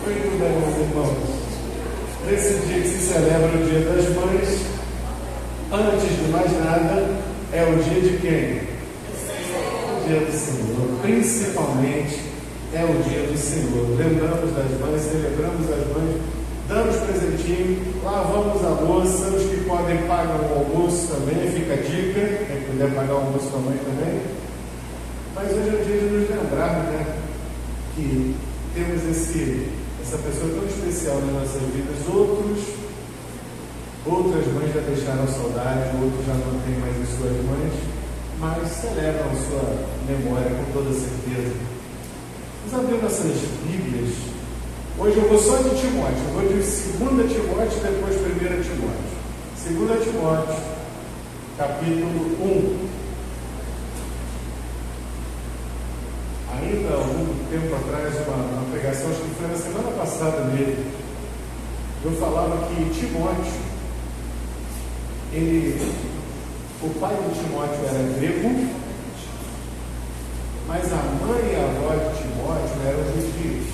Muito bem, meus irmãos. Nesse dia que se celebra o Dia das Mães, antes de mais nada, é o dia de quem? O dia do Senhor. Principalmente é o dia do Senhor. Lembramos das mães, celebramos as mães, damos presentinho, lavamos a louça. Os que podem pagam o almoço também, fica a dica. Quem puder pagar o almoço com a mãe também. Mas hoje é o dia de nos lembrarmos, né, que temos essa pessoa tão especial nas nossas vidas. Outras mães já deixaram saudade, outros já não têm mais as suas mães, mas celebram a sua memória com toda certeza. Vamos abrir nossas Bíblias. Hoje eu vou só de Timóteo, eu vou de 2 Timóteo e depois 1 Timóteo. 2 Timóteo, capítulo 1. Ainda há algum tempo atrás, uma pregação, acho que foi na semana passada mesmo, eu falava que Timóteo, o pai de Timóteo era grego, mas a mãe e a avó de Timóteo eram judios.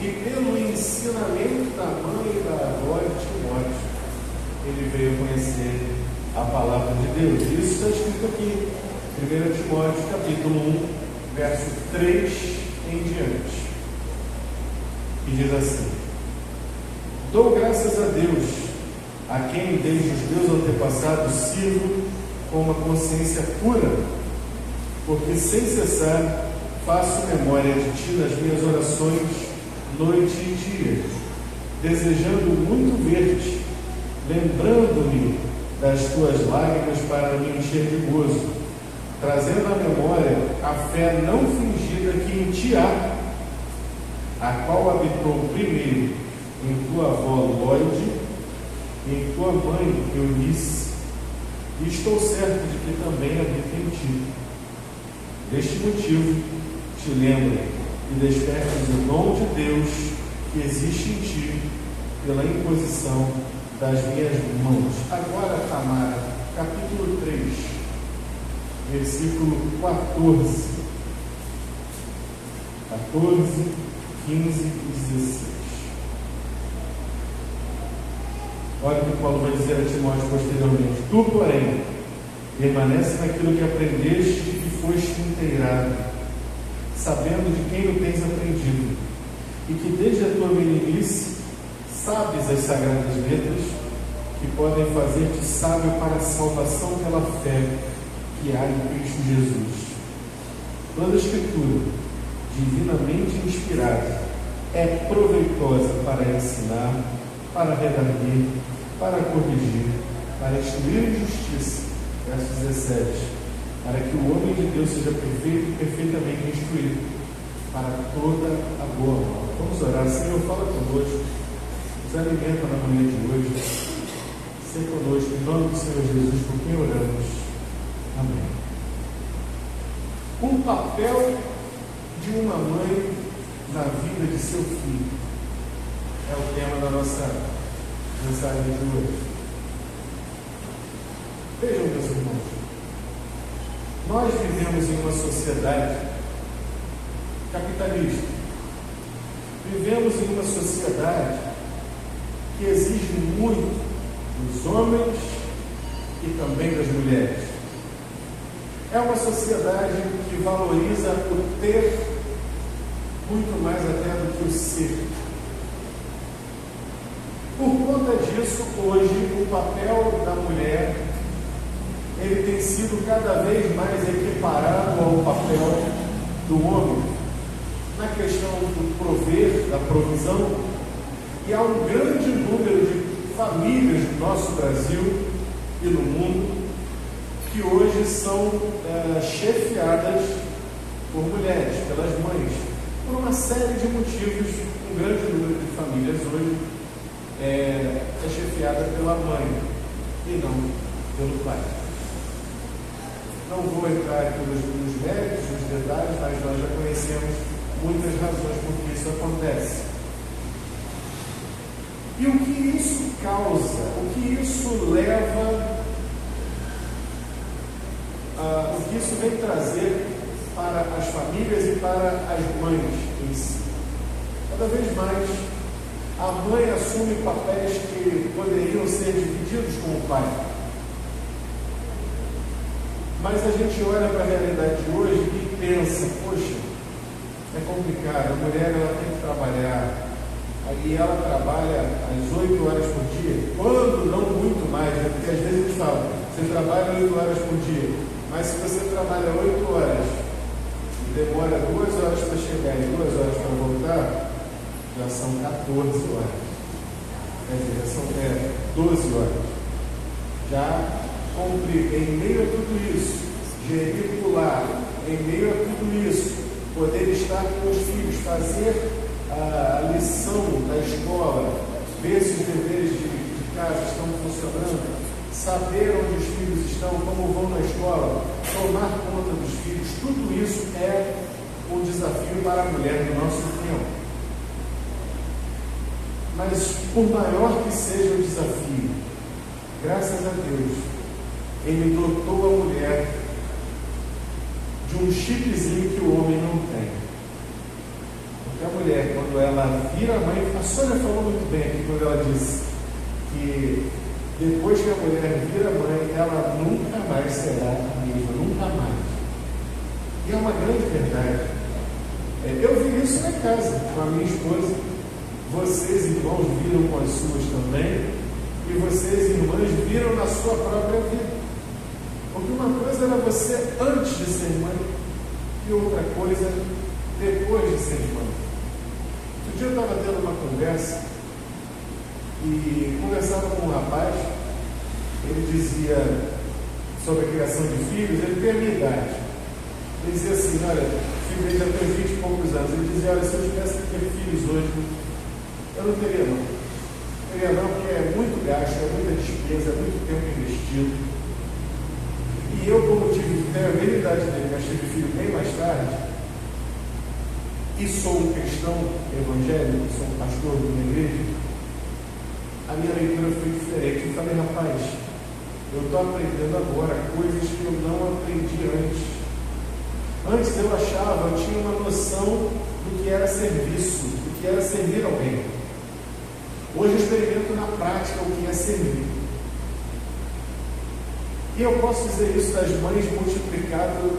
E pelo ensinamento da mãe e da avó de Timóteo, ele veio conhecer a palavra de Deus. Isso está escrito aqui, 1 Timóteo, capítulo 1, verso 3 em diante, e diz assim: dou graças a Deus, a quem desde os meus antepassados sirvo com uma consciência pura, porque sem cessar faço memória de ti nas minhas orações, noite e dia, desejando muito ver-te, lembrando-me das tuas lágrimas para me encher de gozo, trazendo à memória a fé não fingida que em ti há, a qual habitou primeiro em tua avó Lóide e em tua mãe Eunice, e estou certo de que também habita em ti. Deste motivo te lembro e despertas o dom de Deus que existe em ti pela imposição das minhas mãos. Agora, Tamara, capítulo 3, versículo 14, 15 e 16. Olha o que Paulo vai dizer a Timóteo posteriormente: tu, porém, permanece naquilo que aprendeste e que foste inteirado, sabendo de quem o tens aprendido, e que desde a tua meninice sabes as sagradas letras, que podem fazer-te sábio para a salvação pela fé que há em Cristo Jesus. Toda a Escritura, divinamente inspirada, é proveitosa para ensinar, para redarguir, para corrigir, para instruir em justiça. Verso 17. Para que o homem de Deus seja perfeito e perfeitamente instruído para toda a boa obra. Vamos orar. Senhor, fala conosco, nos alimenta na manhã de hoje. Seja conosco, em nome do Senhor Jesus, por quem oramos. Amém. O papel de uma mãe na vida de seu filho é o tema da nossa mensagem de hoje. Vejam, meus irmãos, nós vivemos em uma sociedade capitalista. Vivemos em uma sociedade que exige muito dos homens e também das mulheres. É uma sociedade que valoriza o ter muito mais até do que o ser. Por conta disso, hoje, o papel da mulher ele tem sido cada vez mais equiparado ao papel do homem, na questão do prover, da provisão, e há um grande número de famílias no nosso Brasil e no mundo que hoje são chefiadas por mulheres, pelas mães, por uma série de motivos. Um grande número de famílias hoje é chefiada pela mãe e não pelo pai. Não vou entrar aqui nos méritos, nos detalhes, mas nós já conhecemos muitas razões por que isso acontece. E o que isso causa, o que isso leva, o que isso vem trazer para as famílias e para as mães em si. Cada vez mais, a mãe assume papéis que poderiam ser divididos com o pai. Mas a gente olha para a realidade de hoje e pensa, poxa, é complicado, a mulher ela tem que trabalhar, aí ela trabalha às 8 horas por dia, quando não muito mais, né? Porque às vezes eles falam, você trabalha 8 horas por dia, mas se você trabalha 8 horas e demora 2 horas para chegar e 2 horas para voltar, já são 14 horas. Quer dizer, já são 12 horas. Já cumprir em meio a tudo isso, gerir o lar, em meio a tudo isso, poder estar com os filhos, fazer a lição da escola, ver se os deveres de casa estão funcionando, saber onde os filhos estão, como vão na escola, tomar conta dos filhos, tudo isso é um desafio para a mulher do nosso tempo. Mas por maior que seja o desafio, graças a Deus, Ele dotou a mulher de um chipzinho que o homem não tem. Porque a mulher, quando ela vira mãe, a Sônia falou muito bem aqui quando ela disse que depois que a mulher vira mãe, ela nunca mais será a mesma, nunca mais. E é uma grande verdade. Eu vi isso na casa com a minha esposa. Vocês, irmãos, viram com as suas também, e vocês, irmãs, viram na sua própria vida. Porque uma coisa era você antes de ser mãe, e outra coisa depois de ser mãe. Um dia eu estava tendo uma conversa, e conversava com um rapaz, ele dizia sobre a criação de filhos, ele tem a minha idade. Ele dizia assim, olha, o filho dele já tem 20 e poucos anos. Ele dizia, olha, se eu tivesse que ter filhos hoje, eu não teria não. Teria não, porque é muito gasto, é muita despesa, é muito tempo investido. E eu, como tive a mesma idade dele, mas tive filho bem mais tarde, e sou um cristão evangélico, sou um pastor de uma igreja, a minha leitura foi diferente. Eu falei, rapaz, eu estou aprendendo agora coisas que eu não aprendi antes. Antes eu achava, eu tinha uma noção do que era serviço, do que era servir alguém. Hoje eu experimento na prática o que é servir. E eu posso dizer isso das mães multiplicado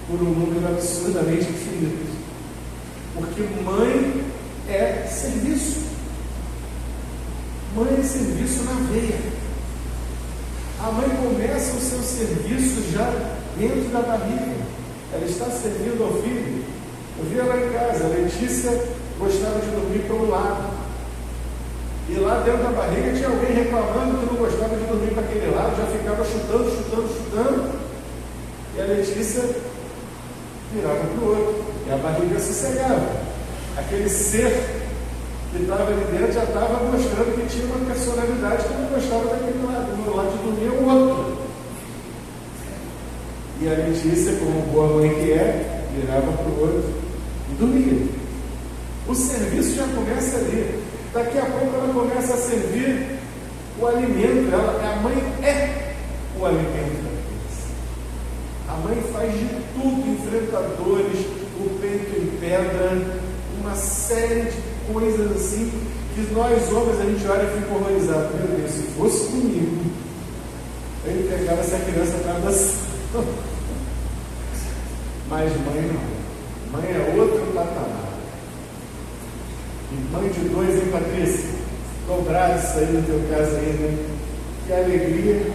por um número absurdamente infinito. Porque mãe é serviço. Mãe é serviço na veia. A mãe começa o seu serviço já dentro da barriga. Ela está servindo ao filho. Eu vi ela em casa, a Letícia gostava de dormir para um lado. E lá dentro da barriga tinha alguém reclamando que não gostava de dormir para aquele lado, já ficava chutando. E a Letícia virava para o outro. E a barriga sossegava. Aquele ser que estava ali dentro já estava mostrando que tinha uma personalidade que não gostava daquele lado. Do lado de dormir é o outro. E a Letícia, como boa mãe que é, virava para o outro e dormia. O serviço já começa ali. Daqui a pouco ela começa a servir o alimento. A mãe é o alimento da criança. A mãe faz de tudo, enfrenta dores, o peito em pedra, uma série de coisas assim, que nós homens a gente olha e fica horrorizado. Meu Deus, se fosse comigo, eu entregava essa criança para adoção. Mas mãe não. Mãe é outro patamar. E mãe de dois, hein, Patrícia? Dobrado isso aí no teu caso aí, né? Que alegria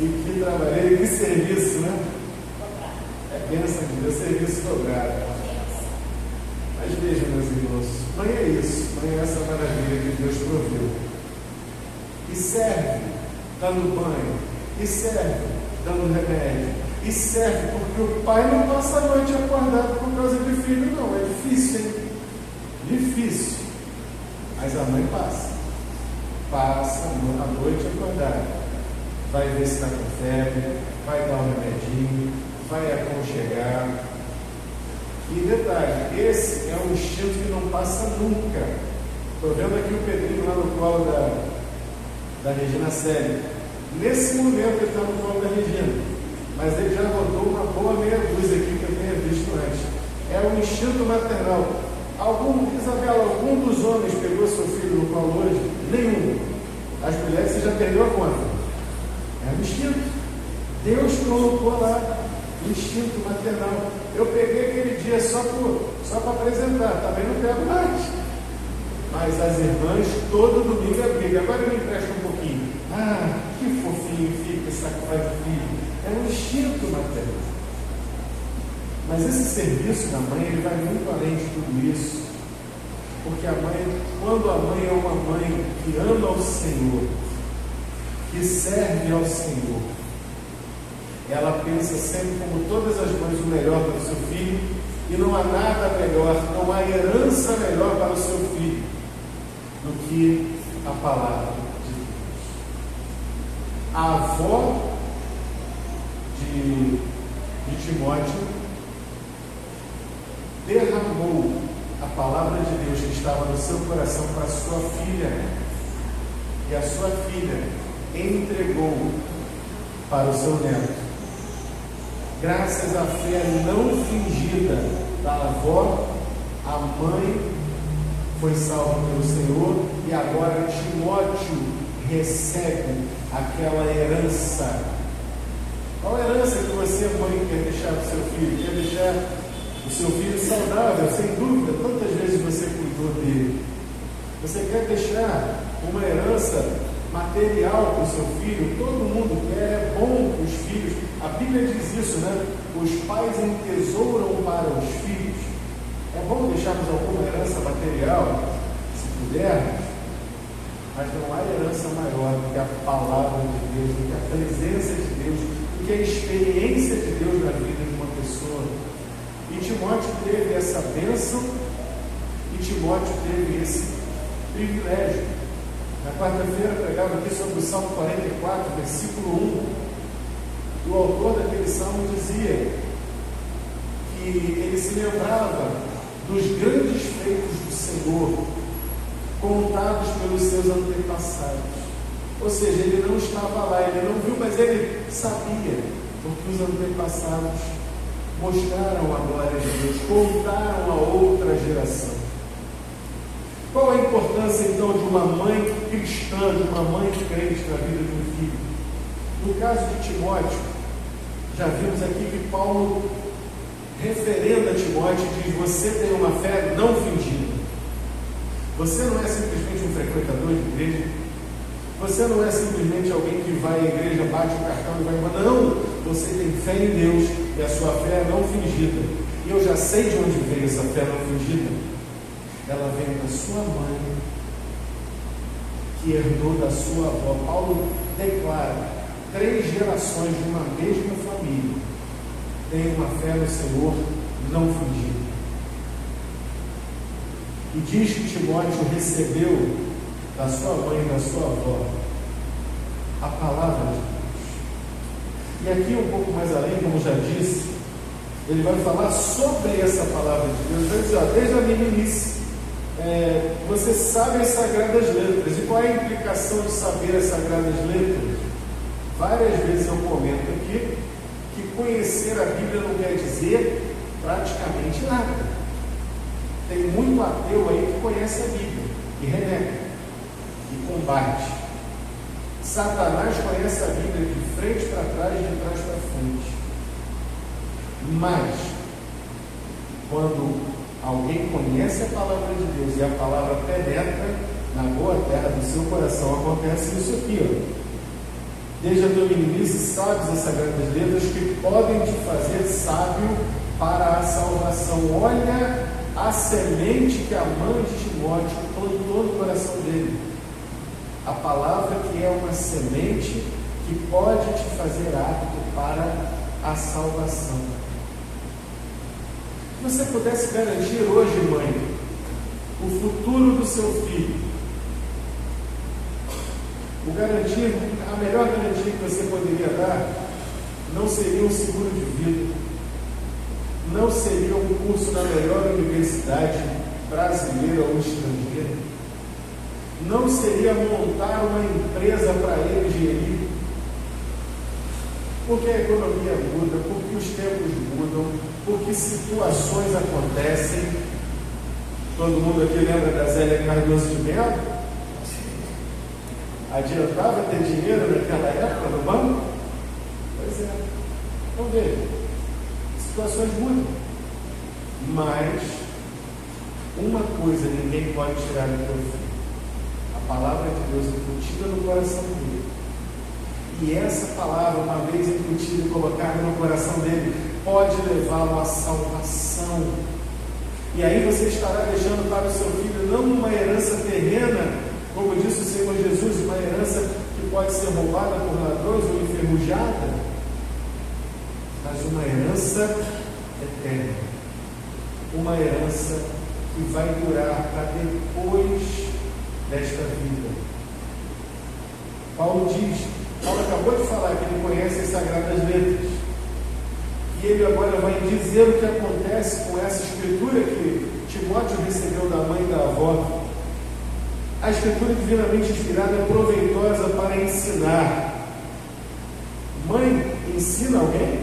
e que trabalho, que serviço, né? É bênção de Deus, serviço dobrado. Mas veja, meus irmãos, mãe é isso, mãe é essa maravilha que Deus proveu. E serve dando banho, e serve dando remédio, e serve porque o pai não passa a noite acordado por causa de filho, não. É difícil, hein? Difícil. Mas a mãe passa a noite acordada. Vai ver se está com febre, vai dar um remedinho, vai aconchegar. E detalhe, esse é um instinto que não passa nunca. Estou vendo aqui o Pedrinho lá no colo da Regina Célia. Nesse momento ele está no colo da Regina, mas ele já rodou uma boa meia dúzia aqui que eu tenha visto antes. É um instinto maternal. Alguns Isabela, algum dos homens pegou seu filho no colo hoje? Nenhum. As mulheres, você já perdeu a conta. É um instinto. Deus colocou lá o instinto maternal. Eu peguei aquele dia só para apresentar, também não pego mais. Mas as irmãs, todo domingo é briga. Agora me empresta um pouquinho. Ah, que fofinho fica esse sacrifício de filho. É um instinto maternal. Mas esse serviço da mãe, ele vai muito além de tudo isso. Porque a mãe, quando a mãe é uma mãe que ama ao Senhor, que serve ao Senhor, ela pensa sempre, como todas as mães, o melhor para o seu filho, e não há nada melhor, não há herança melhor para o seu filho do que a palavra de Deus. A avó de Timóteo derramou a palavra de Deus que estava no seu coração para a sua filha, e a sua filha entregou para o seu neto. Graças à fé não fingida da avó, a mãe foi salva pelo Senhor, e agora Timóteo recebe aquela herança. Qual herança que você, mãe, quer deixar para o seu filho? Quer deixar o seu filho saudável, sem dúvida. Quantas vezes você cuidou dele? Você quer deixar uma herança material para o seu filho? Todo mundo quer, é bom para os filhos. A Bíblia diz isso, né? Os pais entesouram para os filhos. É bom deixarmos alguma herança material, se pudermos, mas não há herança maior do que a palavra de Deus, do que a presença de Deus, do que a experiência de Deus na vida de uma pessoa. E Timóteo teve essa bênção, e Timóteo teve esse privilégio. Na quarta-feira eu pregava aqui sobre o Salmo 44, versículo 1. O autor daquele salmo dizia que ele se lembrava dos grandes feitos do Senhor, contados pelos seus antepassados. Ou seja, ele não estava lá, ele não viu, mas ele sabia, porque os antepassados mostraram a glória de Deus, contaram a outra geração. Qual a importância então de uma mãe cristã, de uma mãe crente na vida de um filho? No caso de Timóteo, já vimos aqui que Paulo referenda Timóteo e diz: você tem uma fé não fingida. Você não é simplesmente um frequentador de igreja. Você não é simplesmente alguém que vai à igreja, bate o cartão e vai embora. Não, você tem fé em Deus e a sua fé é não fingida. E eu já sei de onde veio essa fé não fingida. Ela vem da sua mãe, que herdou da sua avó. Paulo declara: 3 gerações de uma mesma família têm uma fé no Senhor não fingida. E diz que Timóteo recebeu da sua mãe e da sua avó a palavra de Deus. E aqui, um pouco mais além, como já disse, ele vai falar sobre essa palavra de Deus. Ele vai dizer: desde a meninice, você sabe as sagradas letras. E qual é a implicação de saber as sagradas letras? Várias vezes eu comento aqui que conhecer a Bíblia não quer dizer praticamente nada. Tem muito ateu aí que conhece a Bíblia e renega e combate. Satanás conhece a Bíblia de frente para trás e de trás para frente. Mas quando alguém conhece a palavra de Deus e a palavra penetra na boa terra do seu coração, acontece isso aqui, ó. Desde a tua meninice sabes as sagradas letras que podem te fazer sábio para a salvação. Olha a semente que a mãe de Timóteo plantou no coração dele. A palavra que é uma semente que pode te fazer apto para a salvação. Se você pudesse garantir hoje, mãe, o futuro do seu filho, a melhor garantia que você poderia dar não seria um seguro de vida, não seria um curso na melhor universidade brasileira ou estrangeira, não seria montar uma empresa para ele gerir, porque a economia muda, porque os tempos mudam, porque situações acontecem. Todo mundo aqui lembra da Zélia Cardoso de Mello? Adiantava ter dinheiro naquela época no banco? Pois é. Então veja, situações mudam. Mas uma coisa ninguém pode tirar do teu filho: a palavra de Deus incutida no coração dele. E essa palavra, uma vez incutida e colocada no coração dele, pode levá-lo à salvação. E aí você estará deixando para o seu filho não uma herança terrena, como disse o Senhor Jesus, uma herança que pode ser roubada por ladrões ou enferrujada, mas uma herança eterna, uma herança que vai durar para depois desta vida. Paulo acabou de falar que ele conhece as Sagradas Letras, e ele agora vai dizer o que acontece com essa escritura que Timóteo recebeu da mãe e da avó. A escritura divinamente inspirada é proveitosa para ensinar. Mãe ensina alguém?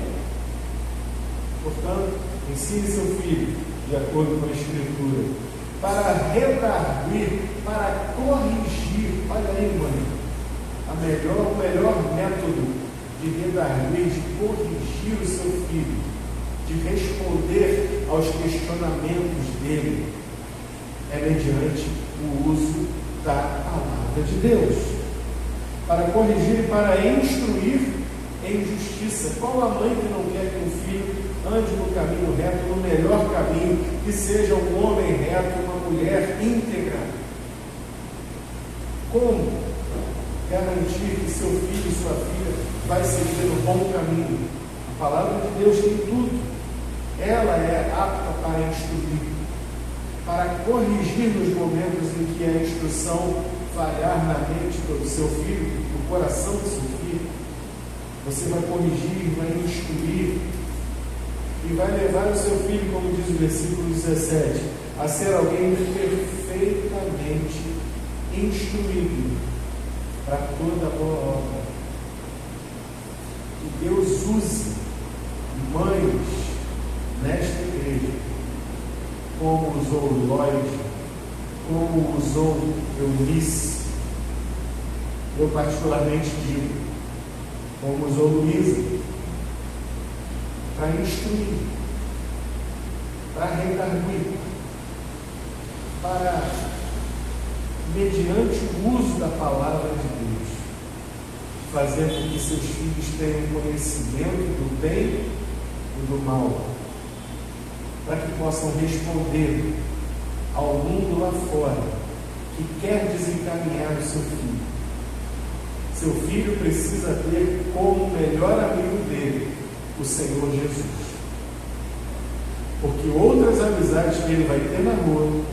Portanto, ensine seu filho de acordo com a escritura, para redarguir, para corrigir. Olha aí, mãe, o melhor método de redarguir, de corrigir o seu filho, de responder aos questionamentos dele, é mediante o uso da palavra de Deus, para corrigir e para instruir em justiça. Qual a mãe que não quer que o filho ande no caminho reto, no melhor caminho, que seja um homem reto, uma mulher íntegra? Como garantir que seu filho e sua filha vai seguir no bom caminho? A palavra de Deus tem tudo. Ela é apta para instruir, para corrigir nos momentos em que a instrução falhar na mente do seu filho, no coração do seu filho. Você vai corrigir, vai instruir e vai levar o seu filho, como diz o versículo 17, a ser alguém perfeitamente instruído para toda boa obra. Que Deus use mães nesta igreja, como usou Lloyd, como usou Eunice, eu particularmente digo, como usou Luísa, para instruir, para redarguir, para, mediante o uso da palavra de Deus, fazer com que seus filhos tenham conhecimento do bem e do mal, para que possam responder ao mundo lá fora que quer desencaminhar o seu filho. Seu filho precisa ter como melhor amigo dele o Senhor Jesus, porque outras amizades que ele vai ter na rua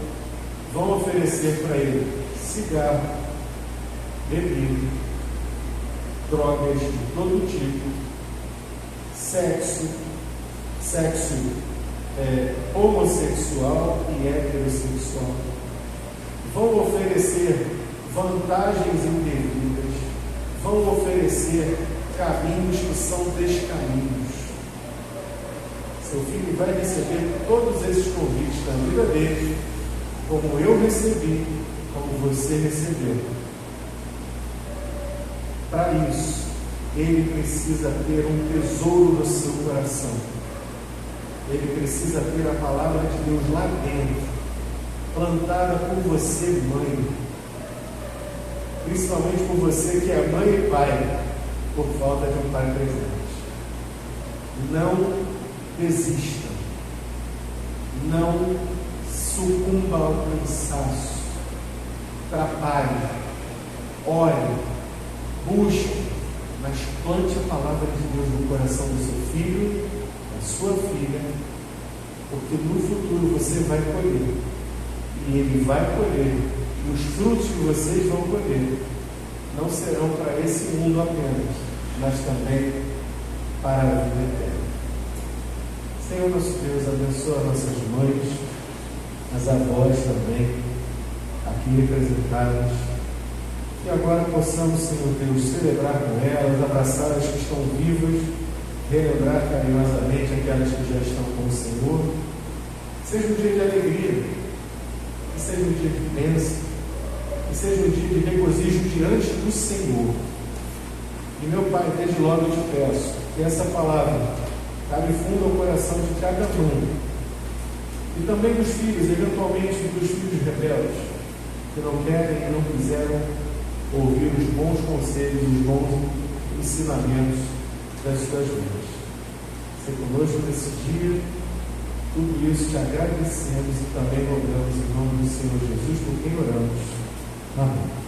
vão oferecer para ele cigarro, bebida, drogas de todo tipo, sexo homossexual e heterossexual. Vão oferecer vantagens indevidas, vão oferecer caminhos que são descaminhos. Seu filho vai receber todos esses convites da vida dele, como eu recebi, como você recebeu. Para isso, ele precisa ter um tesouro no seu coração. Ele precisa ter a palavra de Deus lá dentro, plantada por você, mãe, principalmente por você que é mãe e pai, por falta de um pai presente. Não desista, não sucumba ao cansaço, trabalhe, ore, busque, mas plante a palavra de Deus no coração do seu filho, da sua filha, porque no futuro você vai colher, e ele vai colher, e os frutos que vocês vão colher não serão para esse mundo apenas, mas também para a vida eterna. Senhor nosso Deus, abençoa nossas mães, as avós também, aqui representadas, que agora possamos, Senhor Deus, celebrar com elas, abraçar as que estão vivas, relembrar carinhosamente aquelas que já estão com o Senhor. Seja um dia de alegria, seja um dia de bênção, que seja um dia de regozijo diante do Senhor. E meu Pai, desde logo eu te peço que essa palavra cabe fundo ao coração de cada um, e também dos filhos, eventualmente dos filhos rebeldes, que não querem e não quiseram ouvir os bons conselhos, os bons ensinamentos das suas vidas. Ser conosco nesse dia, tudo isso te agradecemos e também rogamos em nome do Senhor Jesus, por quem oramos. Amém.